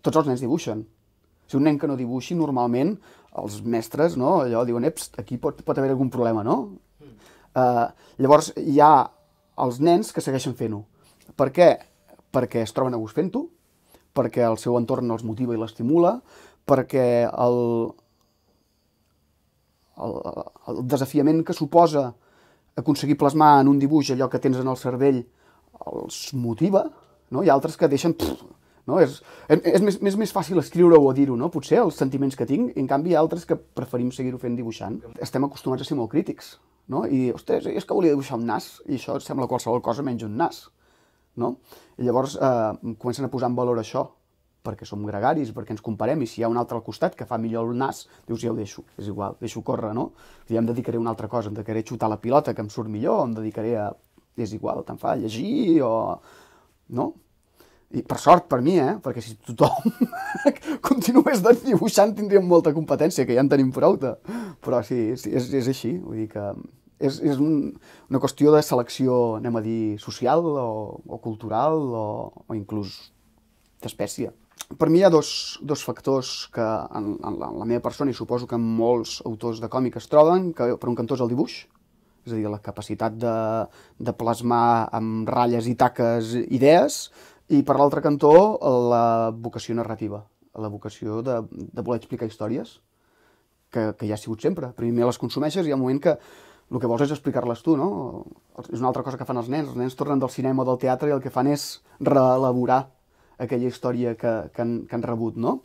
tots els nens dibuixen. Si un nen que no dibuixi, normalment els mestres, no, allò diuen, eps, aquí pot haver algun problema, no? Llavors hi ha els nens que segueixen fent-ho. Per què? Perquè es troben a gust fent-ho, perquè el seu entorn els motiva i l'estimula, perquè el desafiament que suposa aconseguir plasmar en un dibuix allò que tens en el cervell els motiva, no? Hi ha altres que deixen... No? És més fàcil escriure-ho o dir-ho, no? Potser, els sentiments que tinc, i en canvi hi ha altres que preferim seguir-ho fent dibuixant. Estem acostumats a ser molt crítics, no? I, ostres, és que volia dibuixar un nas, i això et sembla qualsevol cosa menys un nas, no? I llavors comencen a posar en valor això, perquè som gregaris, perquè ens comparem, i si hi ha un altre al costat que fa millor el nas, dius, ja ho deixo, és igual, deixo córrer, no? Ja em dedicaré a una altra cosa, em dedicaré a xutar la pilota, que em surt millor, em dedicaré a... és igual, tant fa, llegir o... no? I per sort per mi, perquè si tothom continués dibuixant tindríem molta competència, que ja en tenim prou. Però sí, és així, vull dir que és una qüestió de selecció, anem a dir, social o cultural o inclús d'espècie. Per mi hi ha dos factors que en la meva persona, i suposo que en molts autors de còmic es troben, que per un cantó és el dibuix, és a dir, la capacitat de plasmar amb ratlles i taques idees, i per l'altre cantó la vocació narrativa, la vocació de voler explicar històries, que ja ha sigut sempre. Primer les consumeixes i hi ha un moment que el que vols és explicar-les tu, no? És una altra cosa que fan els nens tornen del cinema o del teatre i el que fan és reelaborar aquella història que han rebut, no?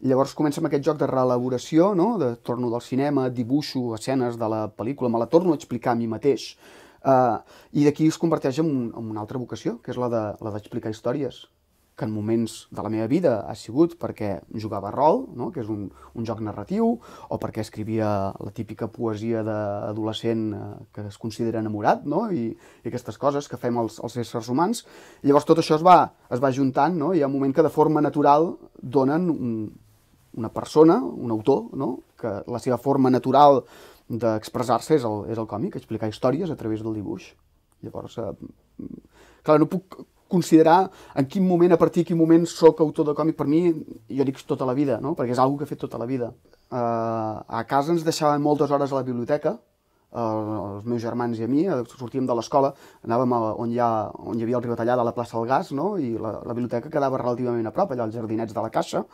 I llavors comença amb aquest joc de reelaboració, no? Torno del cinema, dibuixo escenes de la pel·lícula, me la torno a explicar a mi mateix, i d'aquí es converteix en una altra vocació, que és la d'explicar històries, que en moments de la meva vida ha sigut perquè jugava a rol, no? Que és un joc narratiu, o perquè escrivia la típica poesia d'adolescent que es considera enamorat, no? I aquestes coses que fem els éssers humans. I llavors tot això es va juntant, no? I hi ha un moment que de forma natural donen una persona, un autor, no? Que la seva forma natural d'expressar-se és el còmic, explicar històries a través del dibuix. Llavors, clar, no puc considerar en quin moment, a partir de quin moment soc autor de còmic. Per mi, jo dic tota la vida, no? Perquè és una cosa que he fet tota la vida. A casa ens deixaven moltes hores a la biblioteca, els meus germans i a mi, sortíem de l'escola, anàvem on hi havia el riu Tallada, a la plaça del Gas, no? I la biblioteca quedava relativament a prop, allà als jardinets de la Caixa,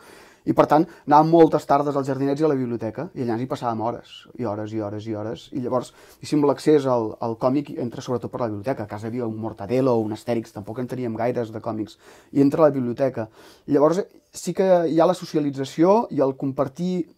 i per tant anàvem moltes tardes als jardinets i a la biblioteca, i allà ens hi passàvem hores, i hores, i hores, i hores, i llavors, l'accés al còmic entra sobretot per la biblioteca. A casa hi havia un Mortadelo o un Astèrix, tampoc en teníem gaires de còmics, i entra a la biblioteca. Llavors sí que hi ha la socialització i el compartir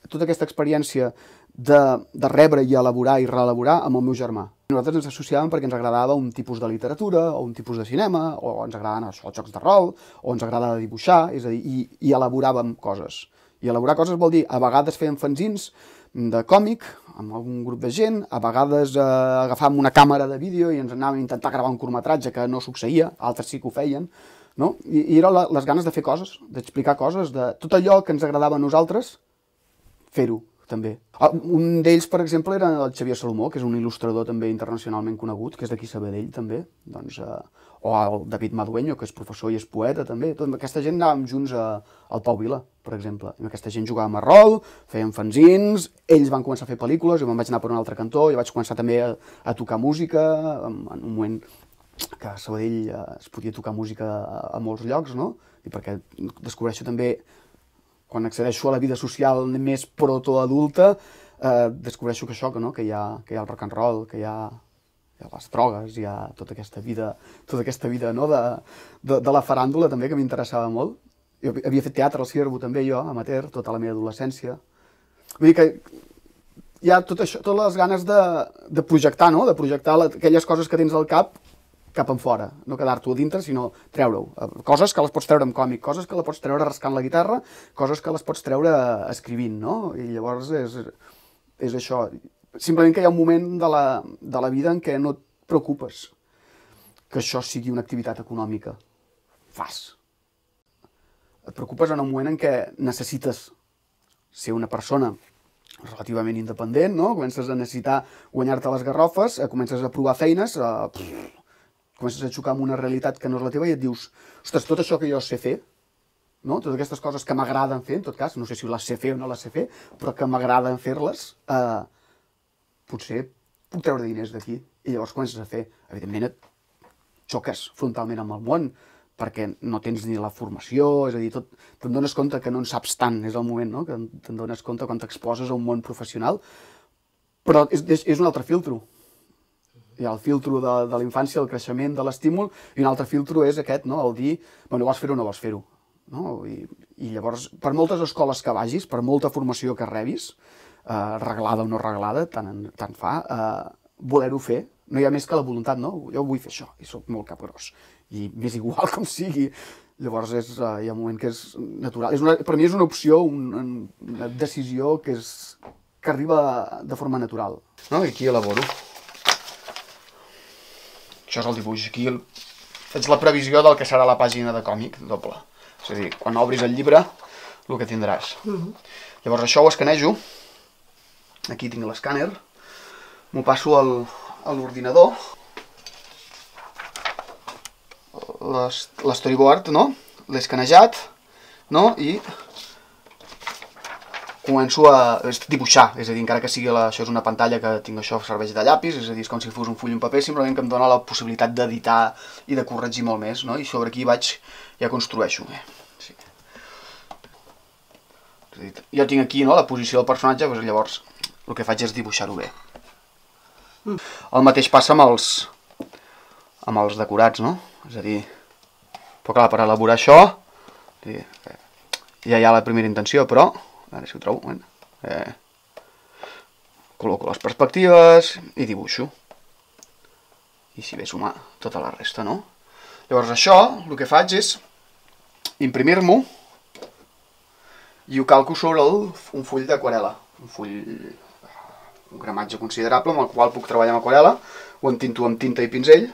tota aquesta experiència de rebre i elaborar i reelaborar amb el meu germà. Nosaltres ens associàvem perquè ens agradava un tipus de literatura, o un tipus de cinema, o ens agradaven els jocs de rol, o ens agradava dibuixar, és a dir, i elaboràvem coses. I elaborar coses vol dir, a vegades fèiem fanzins de còmic, amb algun grup de gent, a vegades agafàvem una càmera de vídeo i ens anàvem a intentar gravar un curtmetratge que no succeïa, altres sí que ho feien, no? I eren les ganes de fer coses, d'explicar coses, de tot allò que ens agradava a nosaltres, fer-ho també. Un d'ells, per exemple, era el Xavier Salomó, que és un il·lustrador també internacionalment conegut, que és d'aquí Sabadell també, o el David Madueño, que és professor i és poeta també. Amb aquesta gent anàvem junts al Pau Vila, per exemple. Amb aquesta gent jugàvem a rol, fèiem fanzins, ells van començar a fer pel·lícules, jo me'n vaig anar per un altre cantó, jo vaig començar també a tocar música, en un moment que a Sabadell es podia tocar música a molts llocs, no? I perquè descobreixo també, quan accedeixo a la vida social més protoadulta, descobreixo que això, que hi ha el rock and roll, que hi ha les drogues, hi ha tota aquesta vida no, de la faràndula també, que m'interessava molt. Jo havia fet teatre al Ciervo també, jo, amateur, tota la meva adolescència. Vull dir que hi ha tot això, totes les ganes de projectar, no? De projectar aquelles coses que tens al cap cap en fora, no quedar-t'ho a dintre, sinó treure-ho. Coses que les pots treure amb còmic, coses que les pots treure rascant la guitarra, coses que les pots treure escrivint, no? I llavors és això. Simplement que hi ha un moment de la vida en què no et preocupes que això sigui una activitat econòmica. Fas. Et preocupes en un moment en què necessites ser una persona relativament independent, no? Comences a necessitar guanyar-te les garrofes, comences a provar feines, comences a xocar amb una realitat que no és la teva i et dius, ostres, tot això que jo sé fer, no? Totes aquestes coses que m'agraden fer, en tot cas, no sé si les sé fer o no les sé fer, però que m'agraden fer-les, potser puc treure diners d'aquí. I llavors comences a fer, evidentment et xoques frontalment amb el món, perquè no tens ni la formació, és a dir, te'n dones compte que no en saps tant, és el moment, no? Que te'n dones compte quan t'exposes a un món professional, però és un altre filtro. Hi ha el filtro de la infància, el creixement, de l'estímul, i un altre filtro és aquest, no? El dir, bueno, vols fer-ho o no vols fer-ho. No? I llavors, per moltes escoles que vagis, per molta formació que rebis, reglada o no reglada, tant fa, voler-ho fer, no hi ha més que la voluntat, no? Jo vull fer això, i soc molt capgròs, i m'és igual com sigui. Llavors hi ha un moment que és natural. Per mi és una opció, una decisió que arriba de forma natural. No? I aquí elaboro. Això és el dibuix. Aquí faig la previsió del que serà la pàgina de còmic doble. És a dir, quan obris el llibre, el que tindràs. Llavors això ho escanejo. Aquí tinc l'escàner. M'ho passo a l'ordinador. L'storyboard, no? L'he escanejat, no? I començo a dibuixar, és a dir, encara que sigui això és una pantalla que tinc, això serveix de llapis, és a dir, és com si fos un full i un paper, simplement que em dona la possibilitat d'editar i de corregir molt més, no? I sobre aquí ja construeixo. Sí. Jo tinc aquí, no, la posició del personatge, doncs llavors el que faig és dibuixar-ho bé. El mateix passa amb els decorats, no? És a dir, però clar, per elaborar això, ja hi ha la primera intenció, però a veure si ho trobo. Col·loco les perspectives i dibuixo. I si ve sumar tota la resta, no? Llavors això, el que faig és imprimir-m'ho i ho calco sobre un full d'aquarel·la. Un gramatge considerable amb el qual puc treballar amb aquarel·la, ho entinto amb tinta i pinzell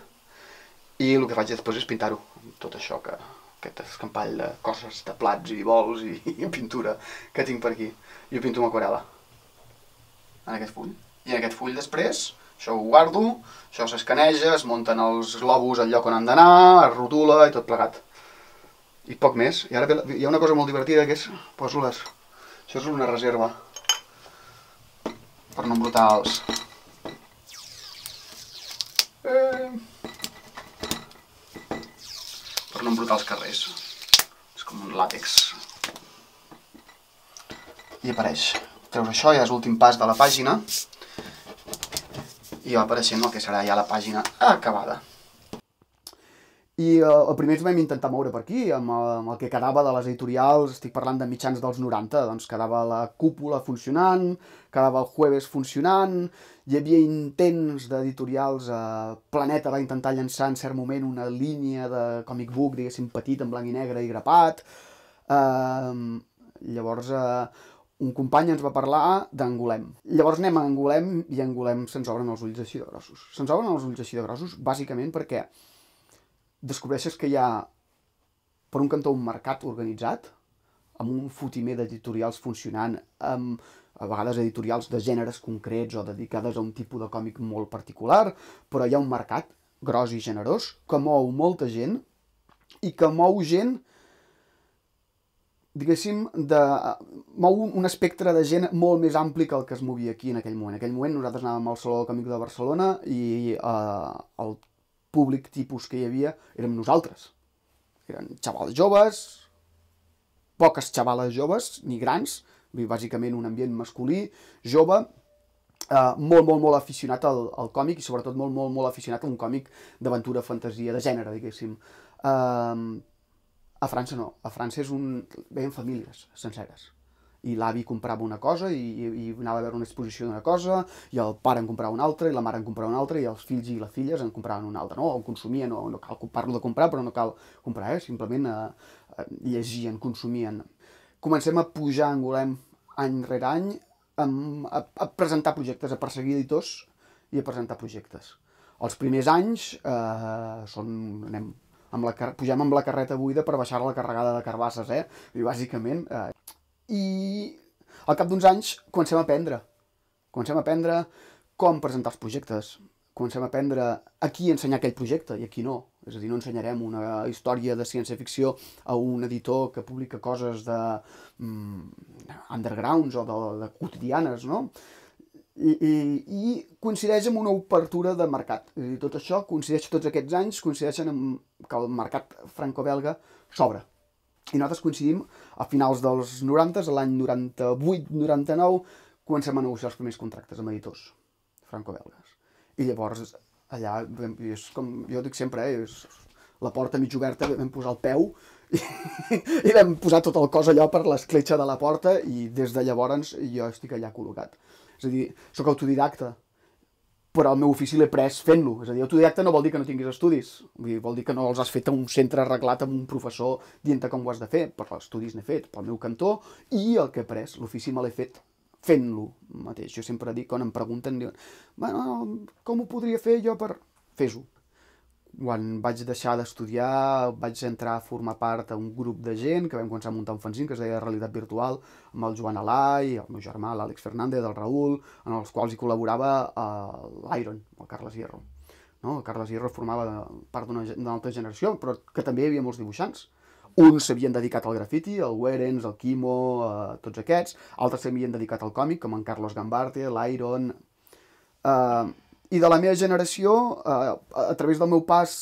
i el que faig després és pintar-ho. Tot això aquest escampall de coses, de plats i bols i pintura que tinc per aquí. I ho pinto amb aquarel·la. En aquest full. I en aquest full després, això ho guardo, això s'escaneja, es munten els globus al lloc on han d'anar, es rotula i tot plegat. I poc més. I ara hi ha una cosa molt divertida que és, poso això és una reserva per no embrutar els... per no embrutar els carrers. És com un làtex. I apareix. Treus això, ja és l'últim pas de la pàgina. I va apareixent el que serà ja la pàgina acabada. I el primer ens vam intentar moure per aquí, amb el que quedava de les editorials, estic parlant de mitjans dels 90, doncs quedava la Cúpula funcionant, quedava el Jueves funcionant, hi havia intents d'editorials, Planeta va intentar llançar en cert moment una línia de comic book, diguéssim, petit, en blanc i negre i grapat. Llavors un company ens va parlar d'Angolem. Llavors anem a Angolem i a Angolem se'ns obren els ulls així de grossos. Se'ns obren els ulls així de grossos bàsicament perquè descobreixes que hi ha, per un cantó, un mercat organitzat, amb un fotimer d'editorials funcionant, amb a vegades editorials de gèneres concrets o dedicades a un tipus de còmic molt particular, però hi ha un mercat gros i generós que mou molta gent i que mou gent, diguéssim, mou un espectre de gent molt més ampli que el que es movia aquí en aquell moment. En aquell moment nosaltres anàvem al Saló del Còmic de Barcelona i el públic tipus que hi havia érem nosaltres. Eren xavals joves, poques xavales joves, ni grans, bàsicament un ambient masculí, jove, molt aficionat al còmic i sobretot molt aficionat a un còmic d'aventura, fantasia, de gènere, diguéssim. A França no, a França veien famílies senceres. I l'avi comprava una cosa i anava a veure una exposició d'una cosa, i el pare en comprava una altra, i la mare en comprava una altra, i els fills i les filles en compraven una altra. No, o consumien, no cal parlo de comprar, però no cal comprar, simplement llegien, consumien. Comencem a pujar a Angolem any rere any, a presentar projectes, a perseguir editors i a presentar projectes. Els primers anys pugem amb la carreta buida per baixar la carregada de carbasses, i bàsicament... I al cap d'uns anys comencem a aprendre. Comencem a aprendre com presentar els projectes. Comencem a aprendre a qui ensenyar aquell projecte i a qui no. És a dir, no ensenyarem una història de ciència-ficció a un editor que publica coses de undergrounds o de quotidianes, no? I coincideix amb una obertura de mercat. És a dir, tot això coincideix, tots aquests anys coincideixen amb que el mercat franco-belga s'obre. I nosaltres coincidim a finals dels 90, l'any 98-99, comencem a negociar els primers contractes amb editors franco-belgues. I llavors, allà, és com jo dic sempre, és la porta mig oberta, vam posar el peu i vam posar tot el cos allò per l'escletxa de la porta i des de llavors jo estic allà col·locat. És a dir, soc autodidacta, però el meu ofici l'he pres fent-lo. És a dir, autodidacta no vol dir que no tinguis estudis. Vol dir que no els has fet a un centre arreglat amb un professor dient-te com ho has de fer. Però els estudis n'he fet pel meu cantó i el que he pres, l'ofici me l'he fet fent-lo mateix. Jo sempre dic, quan em pregunten, diuen, bueno, com ho podria fer jo per... Fes-ho. Quan vaig deixar d'estudiar, vaig entrar a formar part d'un grup de gent que vam començar a muntar un fanzine que es deia Realitat Virtual, amb el Joan Alai, el meu germà, l'Àlex Fernández, el Raül, en els quals hi col·laborava l'Iron, el Carles Hierro. No? El Carles Hierro formava part d'una altra generació, però que també hi havia molts dibuixants. Uns s'havien dedicat al grafiti, el Werens, el Quimo, tots aquests. Altres s'havien dedicat al còmic, com en Carlos Gambarte, l'Iron... I de la meva generació, a través del meu pas...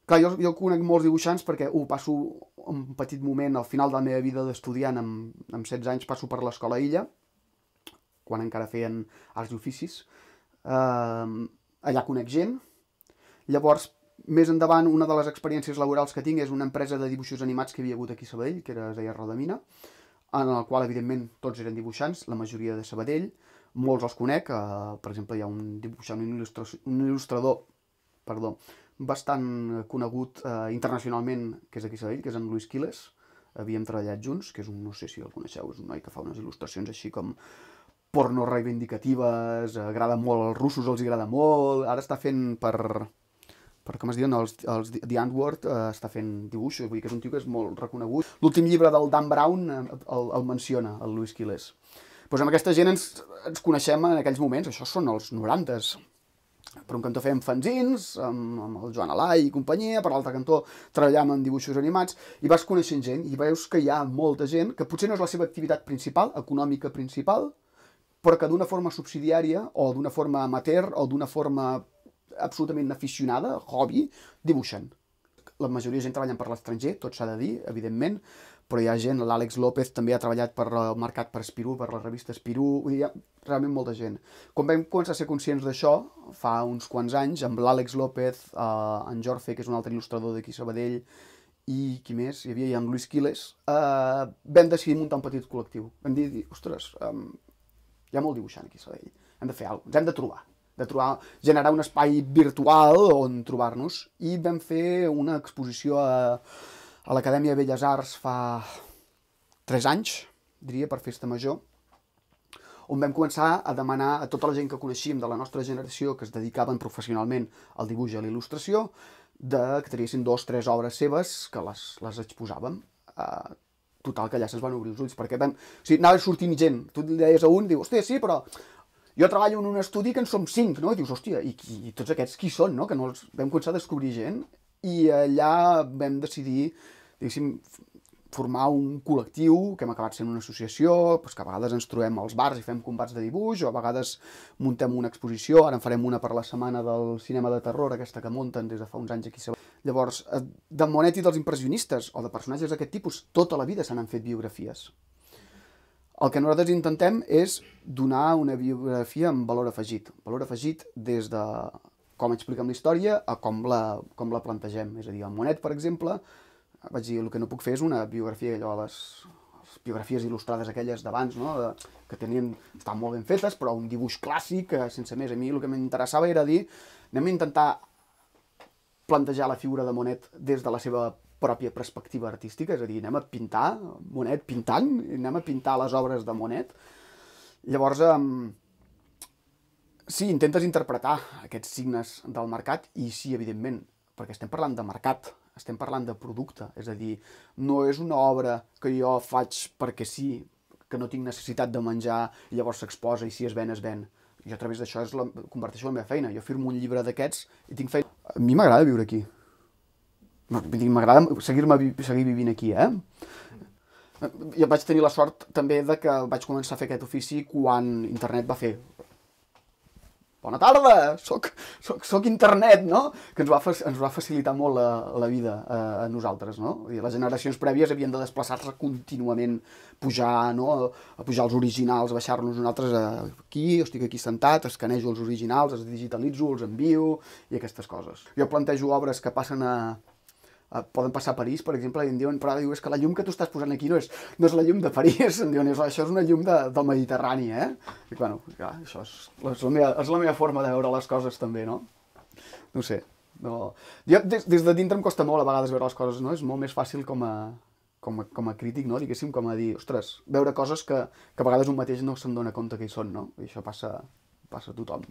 Clar, jo conec molts dibuixants perquè passo un petit moment al final de la meva vida d'estudiant, amb 16 anys passo per l'Escola Illa, quan encara feien arts i oficis. Allà conec gent. Llavors, més endavant, una de les experiències laborals que tinc és una empresa de dibuixos animats que hi havia hagut aquí a Sabadell, que es deia Rodamina, en el qual, evidentment, tots eren dibuixants, la majoria de Sabadell. Molts els conec, per exemple, hi ha un dibuixant, un il·lustrador, bastant conegut internacionalment, que és aquí a Sabadell, que és en Luis Quiles. Havíem treballat junts, que és un, no sé si el coneixeu, és un noi que fa unes il·lustracions així com porno reivindicatives, agrada molt, als russos els agrada molt, ara està fent per com es diuen, els The Antwoord, està fent dibuixos, vull dir que és un tio que és molt reconegut. L'últim llibre del Dan Brown el menciona, el Luis Quiles. Doncs amb aquesta gent ens coneixem en aquells moments, això són els 90s. Per un cantó fèiem fanzins, amb el Joan Alai i companyia, per l'altre cantó treballàvem en dibuixos animats, i vas coneixent gent, i veus que hi ha molta gent que potser no és la seva activitat principal, econòmica principal, però que d'una forma subsidiària, o d'una forma amateur, o d'una forma absolutament aficionada, hobby, dibuixen. La majoria de gent treballen per l'estranger, tot s'ha de dir, evidentment, però hi ha gent, l'Àlex López també ha treballat per el mercat per Espirú, per la revista Espirú, vull dir, hi ha realment molta gent. Quan vam començar a ser conscients d'això, fa uns quants anys, amb l'Àlex López, en Jorge, que és un altre il·lustrador d'aquí Sabadell, i qui més? Hi havia en Luis Quiles, vam decidir muntar un petit col·lectiu. Vam dir, ostres, hi ha molt dibuixant aquí a Sabadell, hem de fer alguna cosa, ens hem de trobar, generar un espai virtual on trobar-nos, i vam fer una exposició a l'Acadèmia de Belles Arts fa 3 anys, diria, per Festa Major, on vam començar a demanar a tota la gent que coneixíem de la nostra generació que es dedicaven professionalment al dibuix i a la il·lustració, que triessin 2 o 3 obres seves que les exposàvem. Total, que allà se'ns van obrir els ulls, perquè anava sortint gent. Tu li deies a un, diu, hòstia, sí, però jo treballo en un estudi que en som 5, no? I dius, hòstia, i tots aquests qui són, no? Que no els vam començar a descobrir gent, i allà vam decidir, diguéssim, formar un col·lectiu que hem acabat sent una associació, que a vegades ens trobem als bars i fem combats de dibuix, o a vegades muntem una exposició, ara en farem una per la setmana del cinema de terror, aquesta que munten des de fa uns anys aquí a Sabadell. Llavors, de Monet i dels impressionistes, o de personatges d'aquest tipus, tota la vida se n'han fet biografies. El que nosaltres intentem és donar una biografia amb valor afegit. Valor afegit des de com expliquem la història a com la plantegem. És a dir, en Monet, per exemple, vaig dir, el que no puc fer és una biografia, allò, les biografies il·lustrades aquelles d'abans, no? Que estaven molt ben fetes, però un dibuix clàssic, sense més. A mi el que m'interessava era dir, anem a intentar plantejar la figura de Monet des de la seva pròpia perspectiva artística, és a dir, anem a pintar Monet pintant, anem a pintar les obres de Monet. Llavors, sí, intentes interpretar aquests signes del mercat, i sí, evidentment, perquè estem parlant de mercat, estem parlant de producte, és a dir, no és una obra que jo faig perquè sí, que no tinc necessitat de menjar, i llavors s'exposa, i si es ven, es ven. Jo a través d'això converteixo la meva feina. Jo firmo un llibre d'aquests i tinc feina. A mi m'agrada viure aquí. M'agrada seguir vivint aquí, eh? Jo vaig tenir la sort també de que vaig començar a fer aquest ofici quan internet va fer bona tarda, soc internet, no? Que ens va facilitar molt la vida a nosaltres, no? I les generacions prèvies havien de desplaçar-se contínuament, pujar, no? A pujar els originals, a baixar-nos nosaltres aquí, jo estic aquí sentat, escanejo els originals, els digitalitzo, els envio i aquestes coses. Jo plantejo obres que passen poden passar a París, per exemple, i em diuen, però diu, és que la llum que tu estàs posant aquí no és la llum de París, em diuen, això és una llum del Mediterrani, eh? I bueno, clar, això és la meva forma de veure les coses també, no? No ho sé. No. Jo, des de dintre em costa molt a vegades veure les coses, no? És molt més fàcil com a crític, no? Diguéssim, com a dir, ostres, veure coses que a vegades un mateix no se'n dona compte que hi són, no? I això passa a tothom.